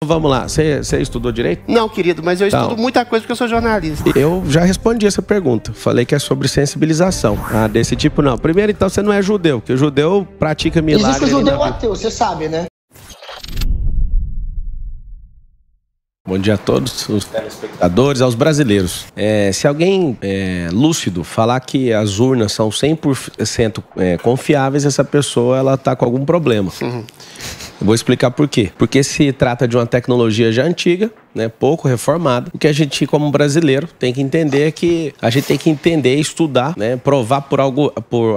Vamos lá, você estudou direito? Não, querido, mas eu estudo muita coisa porque eu sou jornalista. Eu já respondi essa pergunta. Falei que é sobre sensibilização. Ah, desse tipo não. Primeiro, então, você não é judeu, porque o judeu pratica milagre. Existe o judeu ateu, você sabe, né? Bom dia a todos os telespectadores, aos brasileiros. Se alguém lúcido falar que as urnas são 100% confiáveis, essa pessoa ela está com algum problema. Eu vou explicar por quê. Porque se trata de uma tecnologia já antiga, né, pouco reformada. O que a gente, como brasileiro, tem que entender é que a gente tem que entender, estudar, né, provar por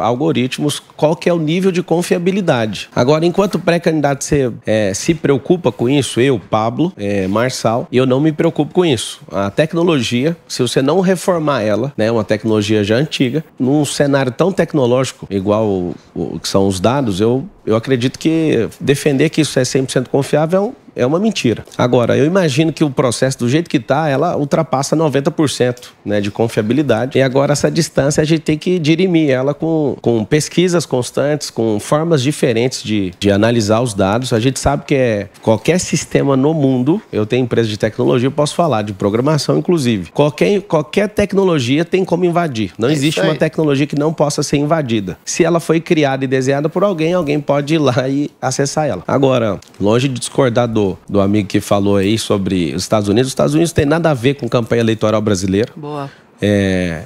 algoritmos qual que é o nível de confiabilidade. Agora, enquanto pré-candidato você se preocupa com isso, eu, Pablo, Marçal, eu não me preocupo com isso. A tecnologia, se você não reformar ela, né, uma tecnologia já antiga, num cenário tão tecnológico, igual o que são os dados, eu acredito que defender que isso é 100% confiável é uma mentira. Agora, eu imagino que o processo, do jeito que está, ela ultrapassa 90%, né, de confiabilidade. E agora, essa distância, a gente tem que dirimir ela com pesquisas constantes, com formas diferentes de analisar os dados. A gente sabe que qualquer sistema no mundo, eu tenho empresa de tecnologia, eu posso falar de programação, inclusive. Qualquer tecnologia tem como invadir. Não existe uma tecnologia que não possa ser invadida. Se ela foi criada e desenhada por alguém, alguém pode ir lá e acessar ela. Agora, longe de discordar do amigo que falou aí sobre os Estados Unidos tem nada a ver com campanha eleitoral brasileira. Boa.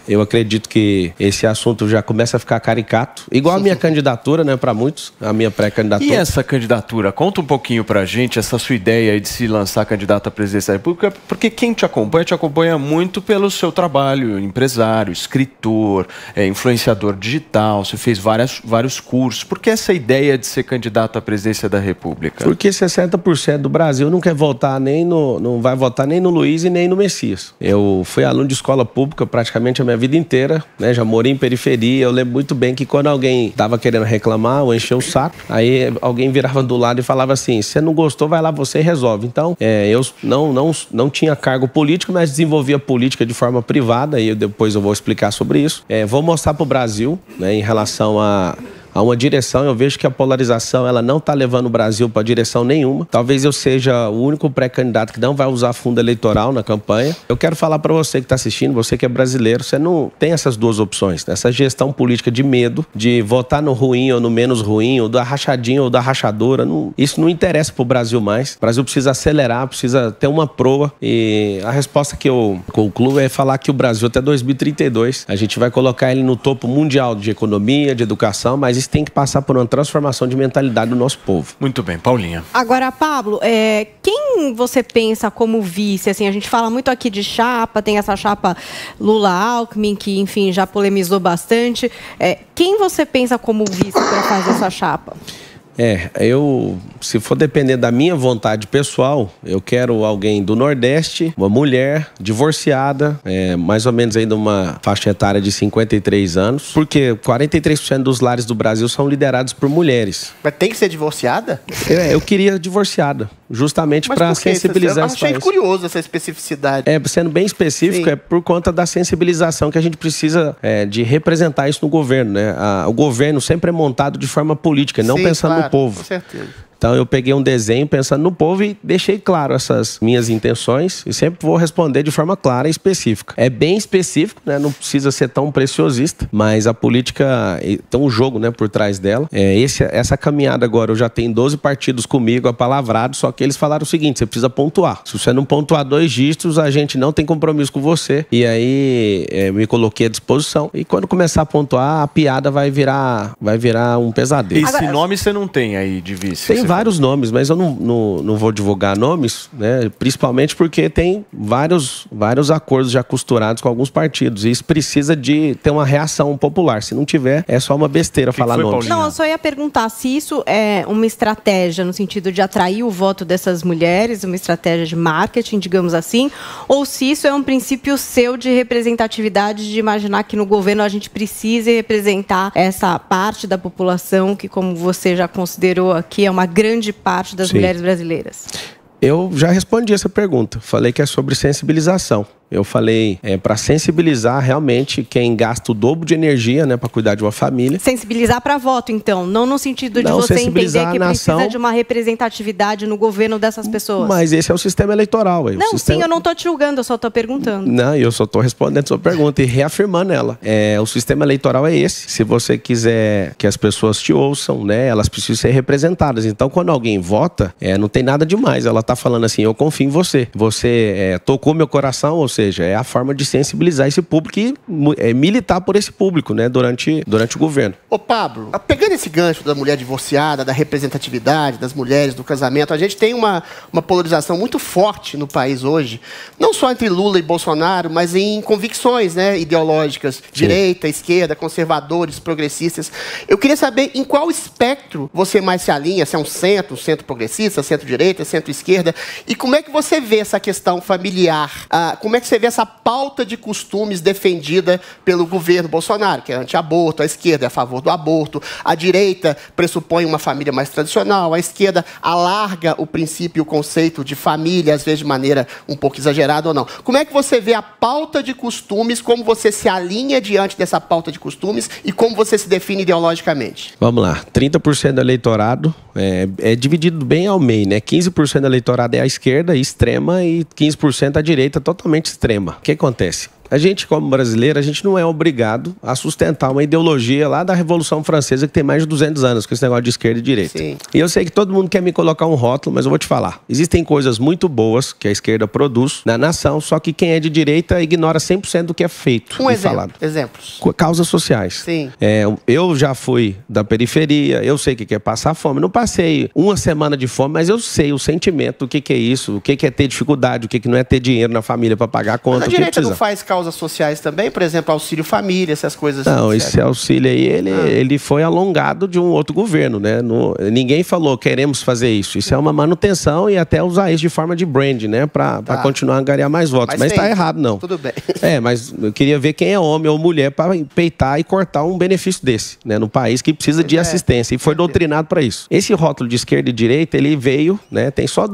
Eu acredito que esse assunto já começa a ficar caricato. Igual a minha candidatura, né, para muitos, a minha pré-candidatura. E essa candidatura? Conta um pouquinho pra gente essa sua ideia aí de se lançar candidato à presidência da República, porque quem te acompanha muito pelo seu trabalho, empresário, escritor, influenciador digital, você fez vários cursos. Por que essa ideia de ser candidato à presidência da República? Porque 60% do Brasil não quer votar não vai votar nem no Luiz e nem no Messias. Eu fui aluno de escola pública praticamente a minha vida inteira, né? Já morei em periferia. Eu lembro muito bem que quando alguém tava querendo reclamar ou encher o saco, aí alguém virava do lado e falava assim: se você não gostou, vai lá você e resolve. Então, eu não tinha cargo político, mas desenvolvia política de forma privada, e depois eu vou explicar sobre isso. Vou mostrar pro Brasil, né, em relação a uma direção. Eu vejo que a polarização ela não está levando o Brasil para direção nenhuma. Talvez eu seja o único pré-candidato que não vai usar fundo eleitoral na campanha. Eu quero falar para você que está assistindo, você que é brasileiro, você não tem essas duas opções, né? Essa gestão política de medo, de votar no ruim ou no menos ruim, ou da rachadinha ou da rachadora, isso não interessa para o Brasil mais. O Brasil precisa acelerar, precisa ter uma proa, e a resposta que eu concluo é falar que o Brasil até 2032, a gente vai colocar ele no topo mundial de economia, de educação, mas tem que passar por uma transformação de mentalidade do nosso povo. Muito bem, Paulinha. Agora, Pablo, quem você pensa como vice? Assim, a gente fala muito aqui de chapa, tem essa chapa Lula-Alckmin, que, enfim, já polemizou bastante. Quem você pensa como vice para fazer essa chapa? Se for depender da minha vontade pessoal, eu quero alguém do Nordeste, uma mulher, divorciada, mais ou menos ainda uma faixa etária de 53 anos, porque 43% dos lares do Brasil são liderados por mulheres. Mas tem que ser divorciada? Eu queria divorciada, justamente para sensibilizar esse país. Eu achei curioso essa especificidade. Sendo bem específico, Sim. Por conta da sensibilização que a gente precisa de representar isso no governo, né? O governo sempre é montado de forma política, não pensando no povo. Com certeza. Então eu peguei um desenho pensando no povo e deixei claro essas minhas intenções, e sempre vou responder de forma clara e específica. É bem específico, né? Não precisa ser tão preciosista, mas a política tem um jogo, né, por trás dela. Essa caminhada agora, eu já tenho 12 partidos comigo apalavrados, só que eles falaram o seguinte: você precisa pontuar. Se você não pontuar 2 dígitos, a gente não tem compromisso com você. E aí me coloquei à disposição. E quando começar a pontuar, a piada vai virar um pesadelo. Esse nome você não tem aí de vice? Tem vários nomes, mas eu não vou divulgar nomes, né? Principalmente porque tem vários acordos já costurados com alguns partidos, e isso precisa de ter uma reação popular. Se não tiver, é só uma besteira falar nomes. Paulinha? Não, eu só ia perguntar se isso é uma estratégia no sentido de atrair o voto dessas mulheres, uma estratégia de marketing, digamos assim, ou se isso é um princípio seu de representatividade, de imaginar que no governo a gente precise representar essa parte da população que, como você já considerou aqui, é uma grande parte das mulheres brasileiras. Eu já respondi essa pergunta. Falei que é sobre sensibilização. Eu falei para sensibilizar realmente quem gasta o dobro de energia, né, para cuidar de uma família. Sensibilizar para voto, então, não no sentido de você entender que precisa de uma representatividade no governo dessas pessoas. Mas esse é o sistema eleitoral. Aí. Não, sim, eu não estou te julgando, eu só estou perguntando. Não, eu só estou respondendo a sua pergunta e reafirmando ela. O sistema eleitoral é esse. Se você quiser que as pessoas te ouçam, né, elas precisam ser representadas. Então, quando alguém vota, não tem nada demais. Ela está falando assim, eu confio em você. Você tocou meu coração, ou seja, é a forma de sensibilizar esse público e militar por esse público, né, durante o governo. Ô Pablo, pegando esse gancho da mulher divorciada, da representatividade das mulheres, do casamento, a gente tem uma polarização muito forte no país hoje, não só entre Lula e Bolsonaro, mas em convicções, né, ideológicas, direita, esquerda, conservadores, progressistas. Eu queria saber em qual espectro você mais se alinha, se é um centro progressista, centro-direita, centro-esquerda, e como é que você vê essa questão familiar? Como é que você vê essa pauta de costumes defendida pelo governo Bolsonaro, que é anti-aborto, a esquerda é a favor do aborto, a direita pressupõe uma família mais tradicional, a esquerda alarga o princípio e o conceito de família, às vezes de maneira um pouco exagerada ou não. Como é que você vê a pauta de costumes, como você se alinha diante dessa pauta de costumes e como você se define ideologicamente? Vamos lá, 30% do eleitorado é dividido bem ao meio, né? 15% do eleitorado é a esquerda extrema e 15% a direita totalmente extrema. O que acontece? A gente, como brasileiro, a gente não é obrigado a sustentar uma ideologia lá da Revolução Francesa que tem mais de 200 anos, com esse negócio de esquerda e direita. Sim. E eu sei que todo mundo quer me colocar um rótulo, mas eu vou te falar. Existem coisas muito boas que a esquerda produz na nação, só que quem é de direita ignora 100% do que é feito e falado. Exemplos. Causas sociais. Sim. Eu já fui da periferia, eu sei o que é passar fome. Não passei uma semana de fome, mas eu sei o sentimento, o que é isso, o que é ter dificuldade, o que não é ter dinheiro na família para pagar a conta. Mas a direita não faz causas sociais também, por exemplo, auxílio família, essas coisas. Não, esse auxílio aí, ele foi alongado de um outro governo, né? Ninguém falou, queremos fazer isso. Isso é uma manutenção e até usar isso de forma de brand, né? Para continuar a angariar mais votos. Mas tá errado, não. Tudo bem. Mas eu queria ver quem é homem ou mulher para peitar e cortar um benefício desse, né? No país que precisa de assistência e foi doutrinado para isso. Esse rótulo de esquerda e direita, ele veio, né? Tem só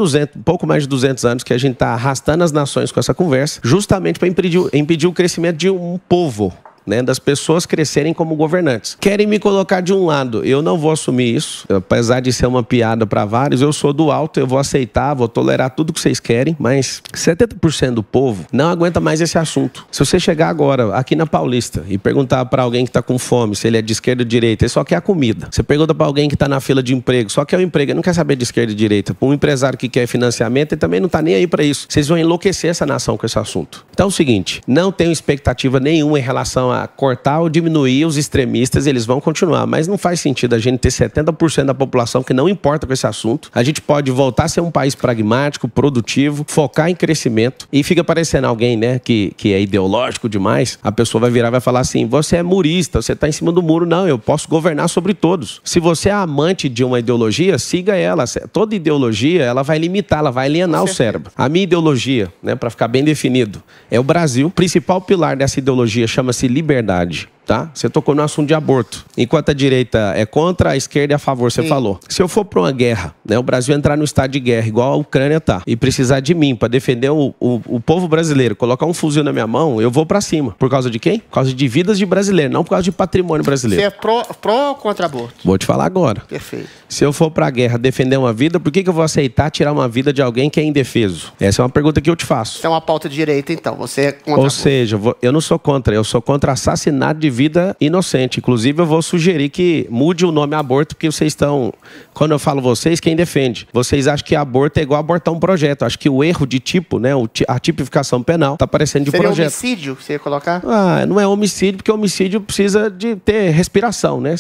pouco mais de 200 anos que a gente tá arrastando as nações com essa conversa, justamente para impedir o crescimento de um povo, né, das pessoas crescerem como governantes. Querem me colocar de um lado, eu não vou assumir isso, apesar de ser uma piada para vários, eu sou do alto, eu vou aceitar, vou tolerar tudo que vocês querem, mas 70% do povo não aguenta mais esse assunto. Se você chegar agora aqui na Paulista e perguntar para alguém que está com fome, se ele é de esquerda ou direita, ele só quer a comida. Você pergunta para alguém que está na fila de emprego, só quer o emprego, ele não quer saber de esquerda e direita. Para um empresário que quer financiamento, ele também não está nem aí para isso. Vocês vão enlouquecer essa nação com esse assunto. Então é o seguinte, não tenho expectativa nenhuma em relação a cortar ou diminuir os extremistas, eles vão continuar, mas não faz sentido a gente ter 70% da população que não importa com esse assunto. A gente pode voltar a ser um país pragmático, produtivo, focar em crescimento e fica parecendo alguém, né, que é ideológico demais, a pessoa vai virar e vai falar assim, você é murista, você está em cima do muro. Não, eu posso governar sobre todos. Se você é amante de uma ideologia, siga ela. Toda ideologia, ela vai limitar, ela vai alienar o cérebro. A minha ideologia, né, para ficar bem definido, é o Brasil. O principal pilar dessa ideologia chama-se liberdade. Tá? Você tocou no assunto de aborto. Enquanto a direita é contra, a esquerda é a favor, você falou. Se eu for para uma guerra, né, o Brasil entrar no estado de guerra, igual a Ucrânia tá, e precisar de mim para defender o povo brasileiro, colocar um fuzil na minha mão, eu vou para cima. Por causa de quem? Por causa de vidas de brasileiro, não por causa de patrimônio brasileiro. Você é pró ou contra aborto? Vou te falar agora. Perfeito. Se eu for para a guerra defender uma vida, por que eu vou aceitar tirar uma vida de alguém que é indefeso? Essa é uma pergunta que eu te faço. Isso é uma pauta de direita, então. Você é contra Ou seja, eu não sou contra, eu sou contra assassinato de vida inocente. Inclusive, eu vou sugerir que mude o nome aborto, porque vocês estão... Quando eu falo vocês, quem defende? Vocês acham que aborto é igual abortar um projeto. Acho que o erro de tipo, né, a tipificação penal, tá parecendo de Seria projeto. Homicídio que você ia colocar? Não é homicídio, porque homicídio precisa de ter respiração, né?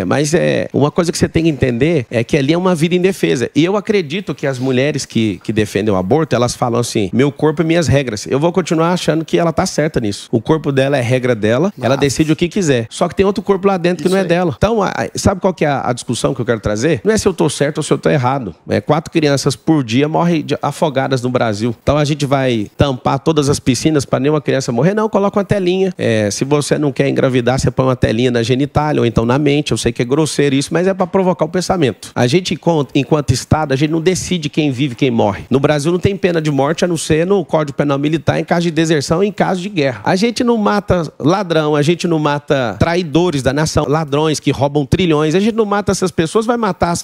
Mas uma coisa que você tem que entender é que ali é uma vida indefesa. E eu acredito que as mulheres que defendem o aborto, elas falam assim, meu corpo e minhas regras. Eu vou continuar achando que ela tá certa nisso. O corpo dela é regra dela, ela decide decide o que quiser. Só que tem outro corpo lá dentro que não é dela. Então, sabe qual que é a discussão que eu quero trazer? Não é se eu tô certo ou se eu tô errado. 4 crianças por dia morrem afogadas no Brasil. Então, a gente vai tampar todas as piscinas para nenhuma criança morrer? Não, coloca uma telinha. Se você não quer engravidar, você põe uma telinha na genitália ou então na mente. Eu sei que é grosseiro isso, mas é para provocar o pensamento. A gente, enquanto Estado, a gente não decide quem vive e quem morre. No Brasil não tem pena de morte, a não ser no Código Penal Militar, em caso de deserção e em caso de guerra. A gente não mata ladrão, a gente não mata traidores da nação, ladrões que roubam trilhões. A gente não mata essas pessoas, vai matar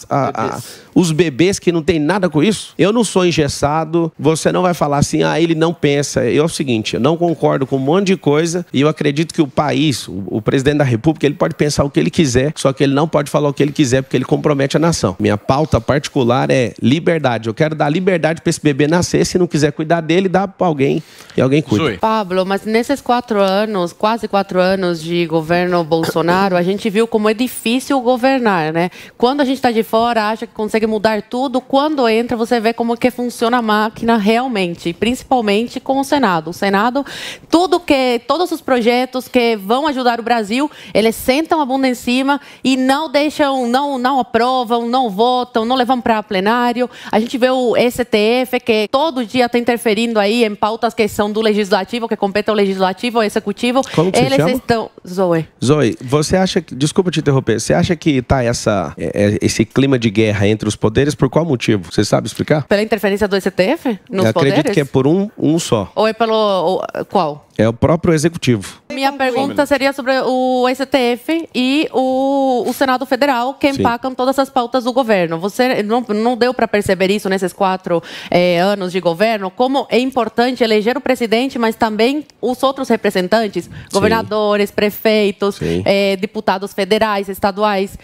os bebês que não tem nada com isso. Eu não sou engessado, você não vai falar assim, ele não pensa. É o seguinte, eu não concordo com um monte de coisa e eu acredito que o país, o presidente da República, ele pode pensar o que ele quiser, só que ele não pode falar o que ele quiser porque ele compromete a nação. Minha pauta particular é liberdade. Eu quero dar liberdade para esse bebê nascer. Se não quiser cuidar dele, dá para alguém e alguém cuida. Pablo, mas nesses 4 anos, quase 4 anos de governo Bolsonaro, a gente viu como é difícil governar, né? Quando a gente está de fora, acha que consegue mudar tudo. Quando entra, você vê como que funciona a máquina realmente, principalmente com o Senado. O Senado, todos os projetos que vão ajudar o Brasil, eles sentam a bunda em cima e não deixam, não aprovam, não votam, não levam para plenário. A gente vê o STF, que todo dia está interferindo aí em pautas que são do legislativo, que competem ao legislativo, ao executivo. Como que eles se chama? estão... Zoe, você acha que... Desculpa te interromper. Você acha que está esse clima de guerra entre os poderes por qual motivo? Você sabe explicar? Pela interferência do STF nos Eu acredito poderes? que é por um só. Ou é pelo... Qual? É o próprio executivo. Minha pergunta seria sobre o STF e o Senado Federal, que empacam todas as pautas do governo. Você não deu para perceber isso nesses 4 anos de governo? Como é importante eleger o presidente, mas também os outros representantes, governadores, prefeitos, deputados federais, estaduais.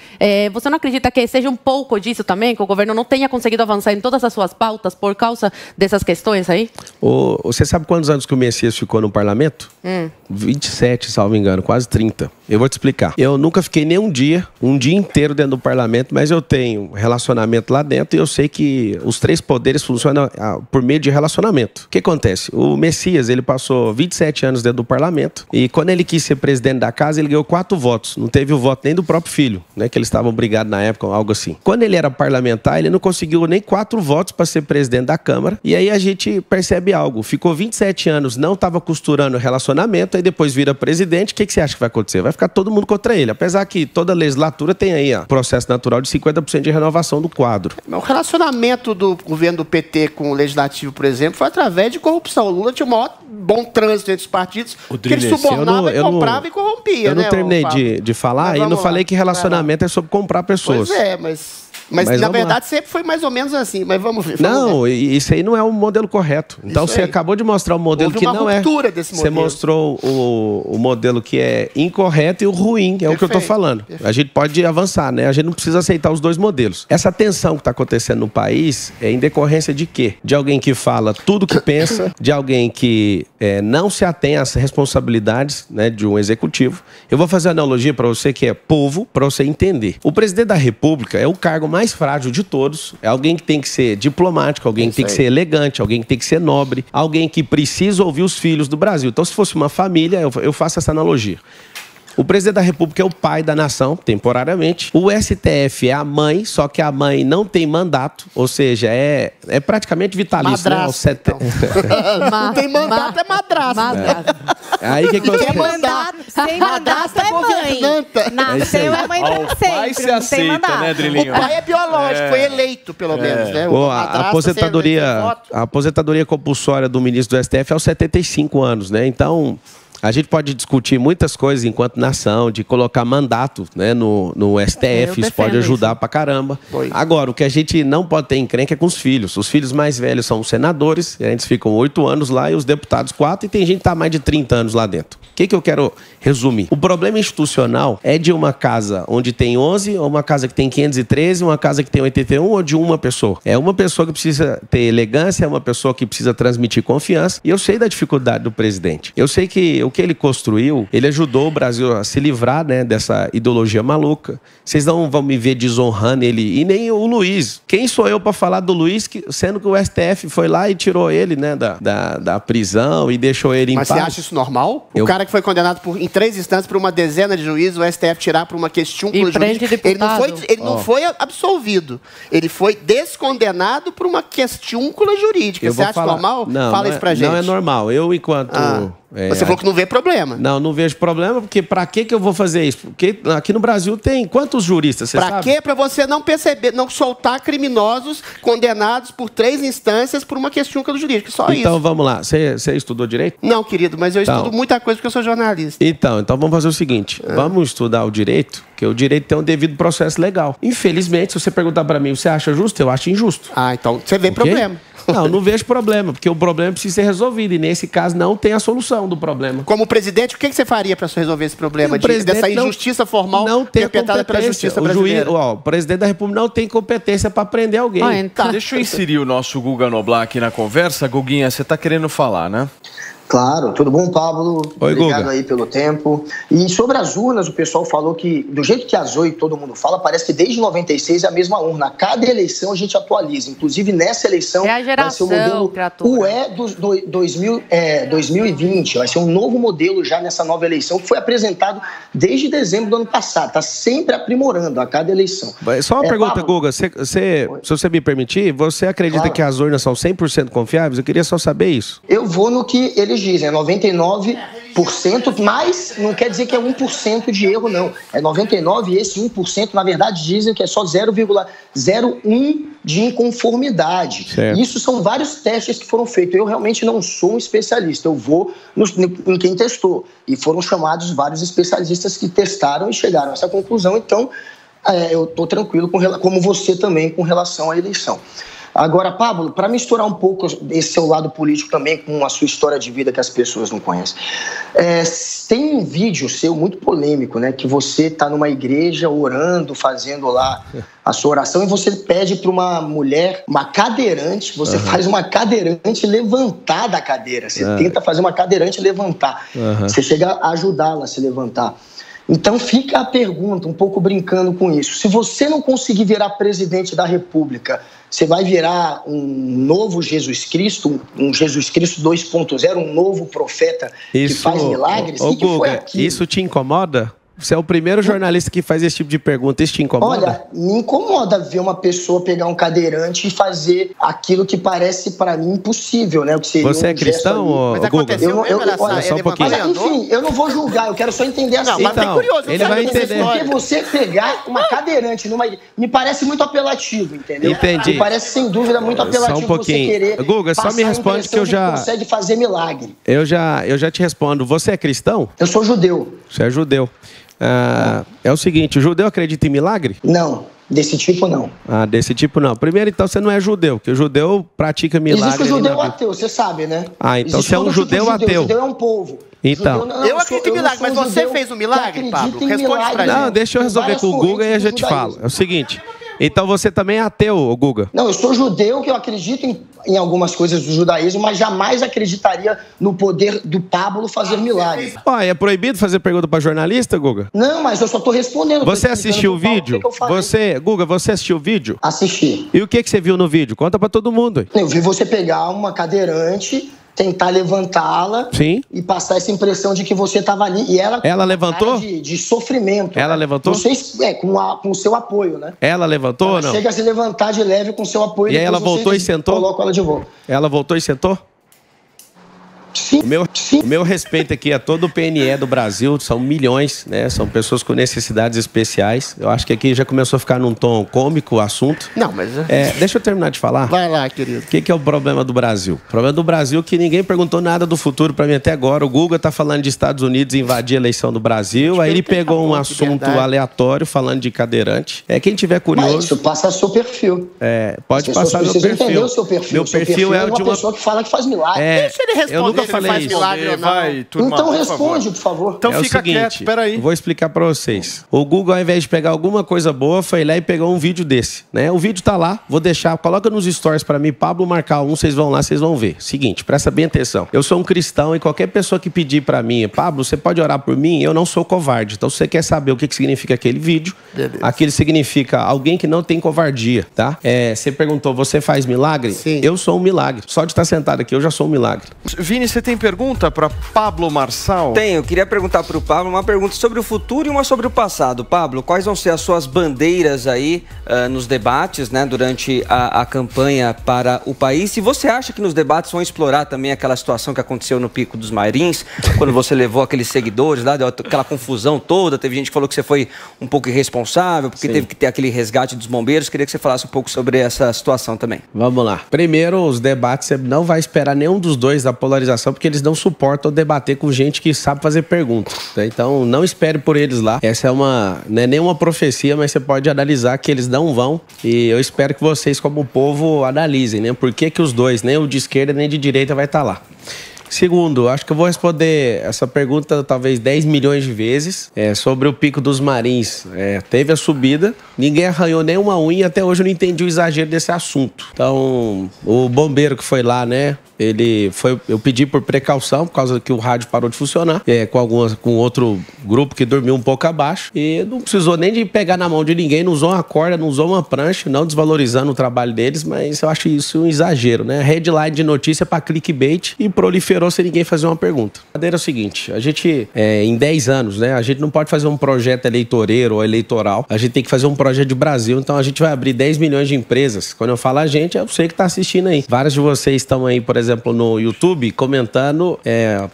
Você não acredita que seja um pouco disso também, que o governo não tenha conseguido avançar em todas as suas pautas por causa dessas questões aí? Você sabe quantos anos que o Messias ficou no parlamento? 27, salvo engano, quase 30. Eu vou te explicar. Eu nunca fiquei nem um dia inteiro dentro do parlamento, mas eu tenho relacionamento lá dentro e eu sei que os 3 poderes funcionam por meio de relacionamento. O que acontece? O Messias, ele passou 27 anos dentro do parlamento e quando ele quis ser presidente da casa, ele ganhou 4 votos. Não teve o voto nem do próprio filho, né? Que eles estavam brigados na época, algo assim. Quando ele era parlamentar, ele não conseguiu nem 4 votos para ser presidente da Câmara e aí a gente percebe algo. Ficou 27 anos, não estava costurando o relacionamento, aí depois vira presidente. O que você acha que vai acontecer? Vai ficar todo mundo contra ele. Apesar que toda legislatura tem aí o processo natural de 50% de renovação do quadro. O relacionamento do governo do PT com o legislativo, por exemplo, foi através de corrupção. O Lula tinha o maior bom trânsito entre os partidos, que ele subornava e comprava e corrompia. Eu não terminei de falar e não falei que relacionamento é sobre comprar pessoas. Pois é, mas na verdade sempre foi mais ou menos assim, mas vamos ver. Não, isso aí não é um modelo correto. Então você acabou de mostrar um modelo que não é. Você mostrou o modelo que é incorreto e o ruim, é o que eu estou falando. A gente pode avançar, né? A gente não precisa aceitar os 2 modelos. Essa tensão que está acontecendo no país é em decorrência de quê? De alguém que fala tudo que pensa, de alguém que não se atém às responsabilidades, né, de um executivo. Eu vou fazer uma analogia para você que é povo, para você entender. O presidente da República é o cargo mais frágil de todos, é alguém que tem que ser diplomático, alguém que tem que ser elegante, alguém que tem que ser nobre, alguém que precisa ouvir os filhos do Brasil. Então, se fosse uma família, eu faço essa analogia. O presidente da República é o pai da nação, temporariamente. O STF é a mãe, só que a mãe não tem mandato, ou seja, é praticamente vitalício. Madrasta, né? Não tem mandato, é madrasta. Aí que tem mandato, sem mandato é mãe. Nasceu é mãe pra sempre. O pai se aceita, né, Drilinho? O pai é biológico, foi eleito, pelo menos, né? A aposentadoria compulsória do ministro do STF é aos 75 anos, né? Então, a gente pode discutir muitas coisas enquanto nação, de colocar mandato, né, no STF, isso pode ajudar pra caramba. Agora, o que a gente não pode ter encrenca é com os filhos. Os filhos mais velhos são os senadores, e a gente ficam 8 anos lá, e os deputados 4, e tem gente que tá mais de 30 anos lá dentro. O que eu quero resumir? O problema institucional é de uma casa onde tem 11, ou uma casa que tem 513, uma casa que tem 81, ou de uma pessoa. É uma pessoa que precisa ter elegância, é uma pessoa que precisa transmitir confiança, e eu sei da dificuldade do presidente. Eu sei que o que ele construiu, ele ajudou o Brasil a se livrar, né, dessa ideologia maluca. Vocês não vão me ver desonrando ele, e nem o Luiz. Quem sou eu para falar do Luiz, sendo que o STF foi lá e tirou ele, né, da prisão e deixou ele em paz? Mas você acha isso normal? O cara que foi condenado em 3 instâncias por uma dezena de juízes, o STF tirar por uma questiúncula jurídica, ele não foi absolvido. Ele foi descondenado por uma questiúncula jurídica. Você acha normal? Não, Fala isso pra gente. Não é normal. Eu, enquanto... Você falou que não vê problema. Não vejo problema, porque pra que eu vou fazer isso? Porque aqui no Brasil tem quantos juristas, você sabe? Pra quê? Pra você não perceber, não soltar criminosos condenados por 3 instâncias por uma questiúncula jurídica. Só isso. Então, vamos lá. Você estudou direito? Não, querido, mas eu estudo muita coisa porque eu sou jornalista. Então vamos fazer o seguinte. Vamos estudar o direito, que o direito tem um devido processo legal. Infelizmente, se você perguntar pra mim, você acha justo? Eu acho injusto. Então você vê problema. Não vejo problema, porque o problema precisa ser resolvido. E nesse caso não tem a solução do problema. Como presidente, o que você faria para resolver esse problema dessa injustiça formal perpetrada pela justiça brasileira? O presidente da República não tem competência para prender alguém. Deixa eu inserir o nosso Guga Noblar aqui na conversa. Guguinha, você está querendo falar, né? Claro, tudo bom, Pablo? Oi, obrigado Guga. Aí pelo tempo. E sobre as urnas, o pessoal falou que, do jeito que a Zoe todo mundo fala, parece que desde 96 é a mesma urna. A cada eleição a gente atualiza. Inclusive, nessa eleição a geração, vai ser o modelo UE 2020. Vai ser um novo modelo já nessa nova eleição, que foi apresentado desde dezembro do ano passado. Está sempre aprimorando a cada eleição. Só uma pergunta, Pablo, Guga. Se você me permitir, você acredita que as urnas são 100% confiáveis? Eu queria só saber isso. Eu vou no que eles dizem, é 99%, mas não quer dizer que é 1% de erro, não. É 99% e esse 1%, na verdade, dizem que é só 0,01% de inconformidade. Certo. Isso são vários testes que foram feitos. Eu realmente não sou um especialista, eu vou em quem testou. E foram chamados vários especialistas que testaram e chegaram a essa conclusão. Então, eu estou tranquilo, como você também, com relação à eleição. Agora, Pablo, para misturar um pouco esse seu lado político também com a sua história de vida que as pessoas não conhecem, tem um vídeo seu muito polêmico, né? Que você está numa igreja orando, fazendo lá a sua oração e você pede para uma mulher, uma cadeirante, você faz uma cadeirante levantar da cadeira. Você tenta fazer uma cadeirante levantar. Você chega a ajudá-la a se levantar. Então fica a pergunta, um pouco brincando com isso. Se você não conseguir virar presidente da República, você vai virar um novo Jesus Cristo, um Jesus Cristo 2.0, um novo profeta que faz milagres? O que foi aquilo? Isso te incomoda? Você é o primeiro jornalista que faz esse tipo de pergunta. Isso te incomoda? Olha, me incomoda ver uma pessoa pegar um cadeirante e fazer aquilo que parece para mim impossível, né? O que seria você é cristão, ou Guga? Olha, só um pouquinho. Mas, enfim, eu não vou julgar, eu quero só entender assim. Mas é curioso. Ele vai entender. Porque você pegar uma cadeirante me parece muito apelativo, entendeu? Entendi. Me parece, sem dúvida, muito apelativo só um pouquinho. Você querer Guga, só me responde que eu já... consegue fazer milagre. Eu já te respondo. Você é cristão? Eu sou judeu. Você é judeu. É o seguinte, o judeu acredita em milagre? Não, desse tipo não. Desse tipo não. Primeiro, então, você não é judeu, porque o judeu pratica milagre. Existe o judeu ateu, você sabe, né? Então você é um judeu ateu. O judeu é um povo. Então. Eu acredito em milagre, mas você fez um milagre, Pablo? Responde pra gente. Não, deixa eu resolver com o Guga e a gente fala. É o seguinte... Então você também é ateu, Guga? Não, eu sou judeu, que eu acredito em algumas coisas do judaísmo, mas jamais acreditaria no poder do Pablo fazer milagres. É proibido fazer pergunta para jornalista, Guga? Não, mas eu só tô respondendo. Você assistiu o vídeo? Guga, você assistiu o vídeo? Assisti. E o que você viu no vídeo? Conta para todo mundo. Eu vi você pegar uma cadeirante, tentar levantá-la e passar essa impressão de que você estava ali. E ela levantou? De sofrimento. Ela levantou? Você, com o seu apoio, né? Ela levantou ou não? Chega a se levantar de leve com o seu apoio. E aí ela voltou e sentou? Coloca ela de volta. Ela voltou e sentou? Sim. O meu respeito aqui a todo o PNE do Brasil, são milhões, né? São pessoas com necessidades especiais. Eu acho que aqui já começou a ficar num tom cômico o assunto. Não, mas... deixa eu terminar de falar. Vai lá, querido. O que é o problema do Brasil? O problema do Brasil é que ninguém perguntou nada do futuro para mim até agora. O Guga tá falando de Estados Unidos invadir a eleição do Brasil, aí ele pegou um assunto aleatório falando de cadeirante. Quem tiver curioso... Mas isso passa seu perfil. Pode passar meu perfil. Entender o seu perfil. Meu perfil é o de uma pessoa que fala que faz milagre. Deixa ele responder. Eu nunca falei faz milagre ou não. Vai, turma, Então por responde, por favor. Então É o fica seguinte, quieto, peraí. eu vou explicar pra vocês. O Google, ao invés de pegar alguma coisa boa, foi lá e pegou um vídeo desse, né? O vídeo tá lá, vou deixar, coloca nos stories pra mim, Pablo Marçal 1, vocês vão lá, vocês vão ver. Seguinte, presta bem atenção. Eu sou um cristão e qualquer pessoa que pedir pra mim, Pablo, você pode orar por mim? Eu não sou covarde. Então, se você quer saber o que significa aquele vídeo, aquele significa alguém que não tem covardia, tá? Você perguntou, você faz milagre? Sim. Eu sou um milagre. Só de estar sentado aqui, eu já sou um milagre. Vini, você tem pergunta para Pablo Marçal? Tenho, queria perguntar para o Pablo uma pergunta sobre o futuro e uma sobre o passado. Pablo, quais vão ser as suas bandeiras aí nos debates, né, durante a campanha para o país? E você acha que nos debates vão explorar também aquela situação que aconteceu no Pico dos Marins, quando você levou aqueles seguidores lá, deu aquela confusão toda, teve gente que falou que você foi um pouco irresponsável, porque teve que ter aquele resgate dos bombeiros. Queria que você falasse um pouco sobre essa situação também. Vamos lá. Primeiro, os debates, você não vai esperar nenhum dos dois da polarização, porque eles não suportam debater com gente que sabe fazer perguntas. Né? Então, não espere por eles lá. Essa não é nenhuma profecia, mas você pode analisar que eles não vão. E eu espero que vocês, como povo, analisem, né? Por que os dois, nem o de esquerda nem de direita, vai estar lá. Segundo, acho que eu vou responder essa pergunta talvez 10 milhões de vezes sobre o Pico dos Marins. Teve a subida, ninguém arranhou nenhuma unha, até hoje eu não entendi o exagero desse assunto. Então, o bombeiro que foi lá, né? Eu pedi por precaução, por causa que o rádio parou de funcionar, com outro grupo que dormiu um pouco abaixo, e não precisou nem de pegar na mão de ninguém, não usou uma corda, não usou uma prancha, não desvalorizando o trabalho deles, mas eu acho isso um exagero, né? Headline de notícia para clickbait e proliferou sem ninguém fazer uma pergunta. A verdade é o seguinte, a gente, em 10 anos, né, a gente não pode fazer um projeto eleitoreiro ou eleitoral, a gente tem que fazer um projeto de Brasil, então a gente vai abrir 10 milhões de empresas. Quando eu falo a gente, eu sei que tá assistindo aí. Vários de vocês estão aí, por exemplo, no YouTube, comentando,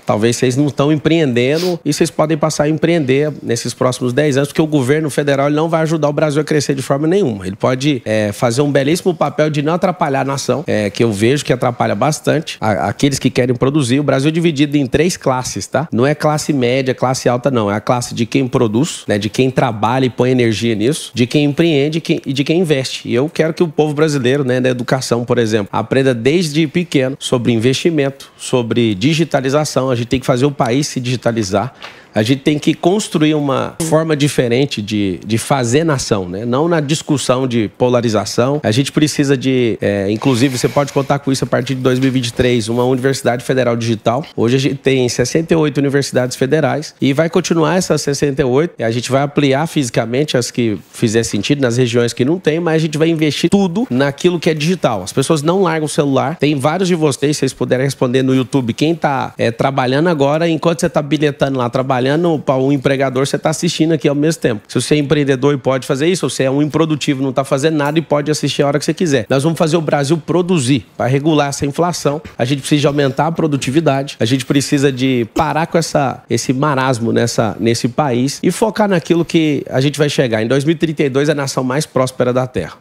talvez vocês não estão empreendendo e vocês podem passar a empreender nesses próximos 10 anos, porque o governo federal ele não vai ajudar o Brasil a crescer de forma nenhuma. Ele pode fazer um belíssimo papel de não atrapalhar a nação, que eu vejo que atrapalha bastante aqueles que querem produzir. O Brasil é dividido em 3 classes, tá? Não é classe média, classe alta, não. É a classe de quem produz, né? De quem trabalha e põe energia nisso, de quem empreende e de quem investe. E eu quero que o povo brasileiro, né, da educação, por exemplo, aprenda desde pequeno sobre investimento, sobre digitalização. A gente tem que fazer o país se digitalizar. A gente tem que construir uma forma diferente de fazer nação, né? Não na discussão de polarização. A gente precisa inclusive, você pode contar com isso a partir de 2023, uma Universidade Federal Digital. Hoje a gente tem 68 universidades federais e vai continuar essas 68. A gente vai ampliar fisicamente as que fizer sentido, nas regiões que não tem, mas a gente vai investir tudo naquilo que é digital. As pessoas não largam o celular. Tem vários de vocês, se vocês puderem responder no YouTube, quem está trabalhando agora, enquanto você está bilhetando lá, trabalhando para um empregador, você está assistindo aqui ao mesmo tempo. Se você é empreendedor e pode fazer isso, ou você é um improdutivo, não está fazendo nada e pode assistir a hora que você quiser. Nós vamos fazer o Brasil produzir. Para regular essa inflação, a gente precisa de aumentar a produtividade, a gente precisa de parar com esse marasmo nesse país e focar naquilo que a gente vai chegar. Em 2032, a nação mais próspera da Terra.